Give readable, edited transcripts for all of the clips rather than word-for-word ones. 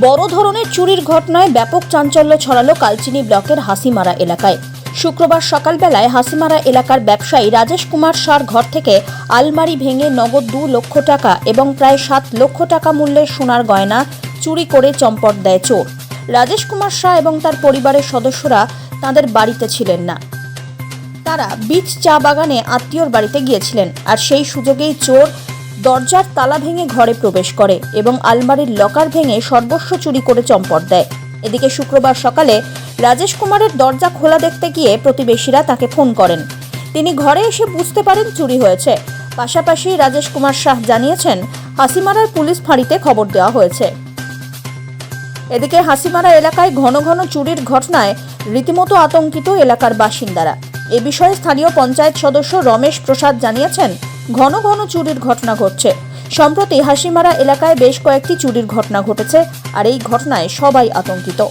বড় ধরনের চুরির ঘটনায় ব্যাপক চাঞ্চল্য ছড়ালো কালচিনি ব্লকের হাসিমারা এলাকায়। শুক্রবার সকালবেলায় হাসিমারা এলাকার ব্যবসায়ী রাজেশ কুমার শাহর ঘর থেকে আলমারি ভেঙে নগদ 2 লক্ষ টাকা এবং প্রায় 7 লক্ষ টাকা মূল্যের সোনার গয়না চুরি করে চম্পট দেয় চোর। রাজেশ কুমার শাহ এবং তার পরিবারের সদস্যরা তাদের বাড়িতে ছিলেন না। তারা বিচ চা বাগানে আত্মীয়র বাড়িতে গিয়েছিলেন, আর সেই সুযোগেই চোর দরজার তালা ভেঙে ঘরে প্রবেশ করে এবং আলমারির লকার ভেঙে সর্বস্ব চুরি করে চম্পট দেয়। এদিকে শুক্রবার সকালে রাজেশ কুমারের দরজা খোলা দেখতে গিয়ে প্রতিবেশীরা তাকে ফোন করেন। তিনি ঘরে এসে বুঝতে পারেন চুরি হয়েছে। পাশাপাশি রাজেশ কুমার শাহ জানিয়েছেন, হাসিমারার পুলিশ ফাঁড়িতে খবর দেওয়া হয়েছে। এদিকে হাসিমারা এলাকায় ঘন ঘন চুরির ঘটনায় রীতিমতো আতঙ্কিত এলাকার বাসিন্দারা। এ বিষয়ে স্থানীয় পঞ্চায়েত সদস্য রমেশ প্রসাদ জানিয়েছেন, ঘন ঘন চুরির ঘটনা ঘটছে। সম্প্রতি হাসিমারা এলাকায় বেশ কয়েকটি চুরির ঘটনা ঘটেছে, আর এই ঘটনায় সবাই আতঙ্কিত।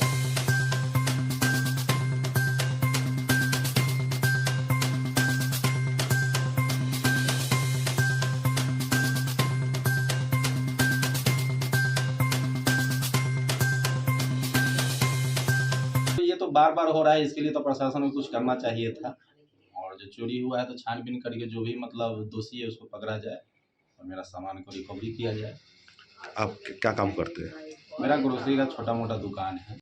ये तो बार बार हो रहा है, इसके लिए तो प्रशासन को कुछ करना चाहिए था। और जो चोरी हुआ है तो छानबीन करके जो भी मतलब दोषी है उसको पकड़ा जाए और मेरा सामान को रिकवरी किया जाए। आप क्या काम करते हैं? मेरा ग्रोसरी का छोटा मोटा दुकान है।